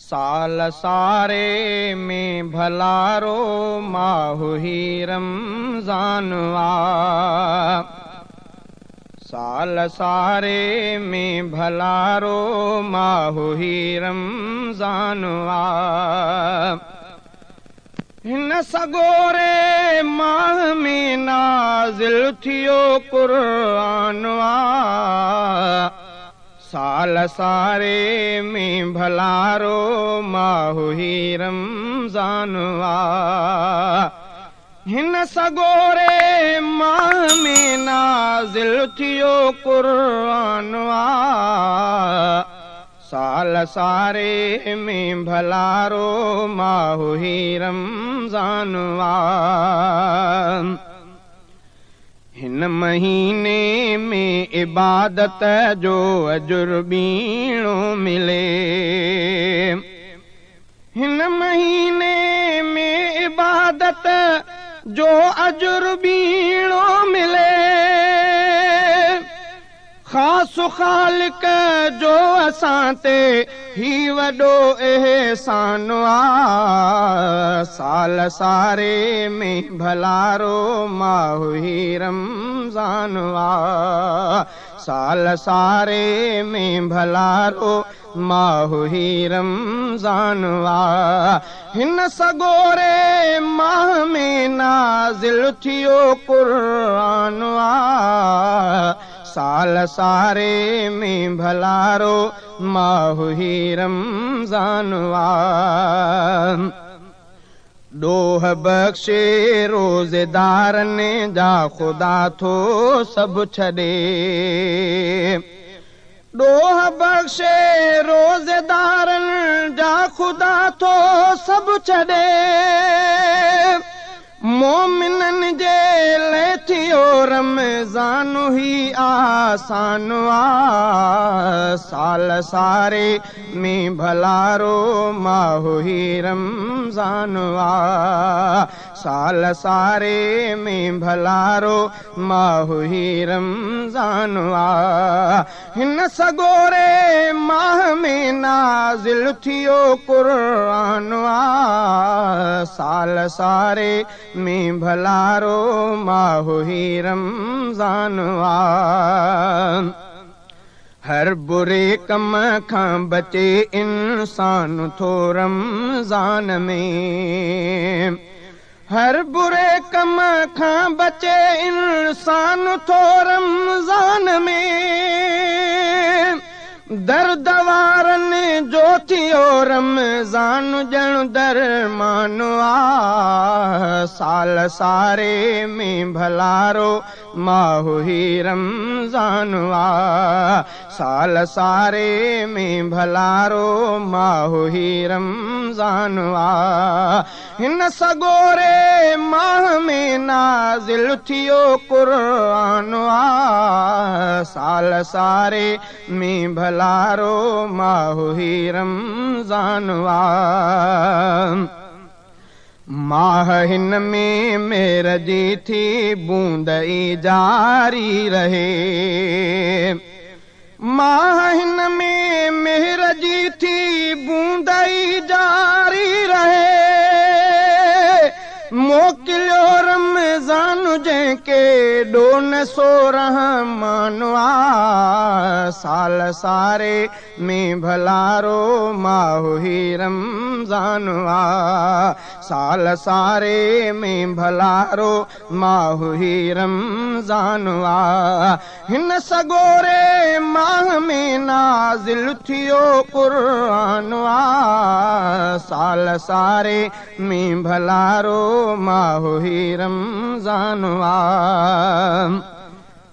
साल सारे में भलारो माहु ही रमज़ान आ। साल सारे में भलारो माहु ही रमज़ान आ। हिन सगोरे माह में नाज़िल थियो क़ुरान आ। साल सारे में भलारो माहु ही रमज़ान आ। हिन सगोरे माह में नाज़िल थियो क़ुरान आ। साल सारे में भलारो माहु ही रमज़ान आ। हिन महीने में इबादत जो अजुर बीणो मिले। हिन महीने में इबादत जो अजुर बीणो मिले। ख़ास ख़ालिक जो असां ते ही वॾो एहसान आ। साल सारे में भलारो माहु ही रमज़ान आ। साल सारे में भलारो माहु ही रमज़ान आ। हिन सगोरे माह में नाज़िल थियो क़ुरान आ। साल सारे में भलारो माहु ही रमज़ान आ। ॾोह बख़्शे रोज़ेदारनि जा ख़ुदा थो सभु छॾे। ॾोह बख़्शे रोज़ेदारनि जा ख़ुदा थो सभु छॾे। मोमिननि जे लाइ थियो रमज़ान ही आसान आ। साल सारे में भलारो माहु ही रमज़ान आ। साल सारे में भलारो माहु ही रमज़ान आ। हिन सगोरे माह में नाज़िल थियो क़ुरान आ। साल सारे में भलारो माहु ही रमज़ान आ। हर बुरे कम खां बचे इंसान थो रमज़ान में। हर बुरे कम खां बचे इंसान थो रमज़ान में। दर्द वारनि जो थियो रमज़ान ॼण दरमान आ। साल सारे में भलारो माहु ही रमज़ान आ। साल सारे में भलारो माहु ही रमज़ान आ। हिन सगोरे माह में नाज़िल थियो क़ुरान आ। साल सारे में भलारो माहु ही रमज़ान आ। माह हिन में मेर जी थी बूंद ई जारी रहे। माह हिन में मेर जी थी बूंद ई जारी रहे। मोकिलियो रमज़ान जंहिंखे ॾोन सो रहमान आ। साल सारे में भलारो माहु ही रमज़ान आ। साल सारे में भलारो माहु ही रमज़ान आ। हिन सगोरे माह में नाज़िल थियो क़ुरान आ। साल सारे में भलारो माहु ही रमज़ान आ।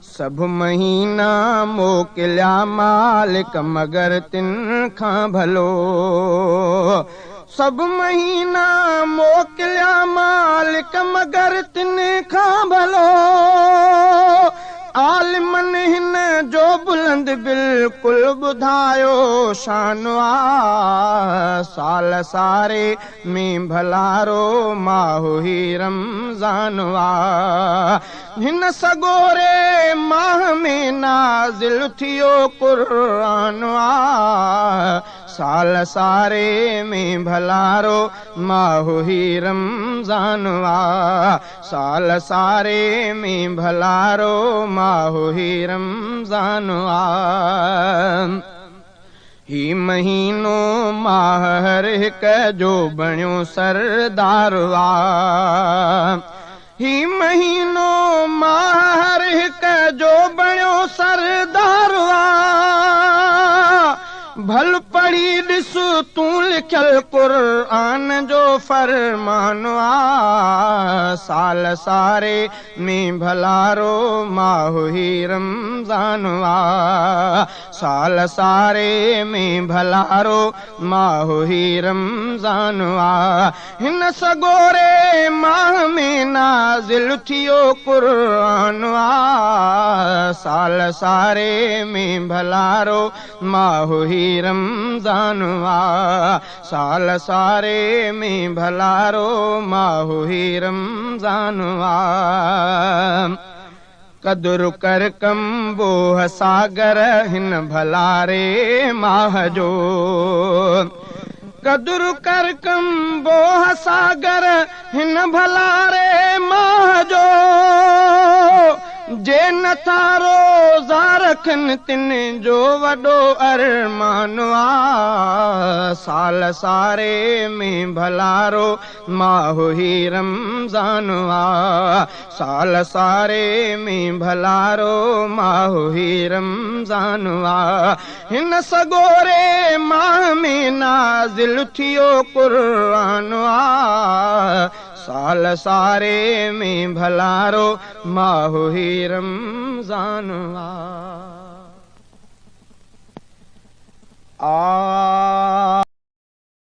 सभु महीना मोकिलिया मालिक मगर तिन खां भलो। सभु महीना मोकिलिया मालिक मगर तिन खां भलो। आलिमन हिन जो बुलंद बिल्कुल ॿुधायो शानवा साल सारे में भलारो माहो ही रमज़ानवा हिन सगोरे माह में नाज़िल थियो क़ुरानवा साल सारे में भलारो माहो ही रमज़ानवा साल सारे में भलारो माहो ही रमज़ानवा ही महीनो माह हर हिक जो बणियो सरदारवा ही महीनो माह हर हिक जो बणियो सरदारवा भल पढ़ी ॾिस तूं लिखियल क़ुरान जो फरमानवा साल सारे में भलारो माहो ही रमज़ानवा साल सारे में भलारो माहो ही रमज़ानवा हिन सगोरे माह में नाज़िल थियो क़ुरानवा साल सारे में भलारो माहो ही रमज़ानवा साल सारे में भलारो माहो ही रमज़ानवा कदुर कर कंबो सागर हिन भलारे माह जो कदुर कर कंबो सागर हिन भलारे माह जो जे नथा रोज़ा रखनि तिन जो वॾो अरमानवा साल सारे में भलारो माहो ही रमज़ानवा साल सारे में भलारो माहो ही रमज़ानवा हिन सगोरे माह में नाज़िल थियो क़ुरानवा साल सारे में भलारो माहो ही रमज़ानवा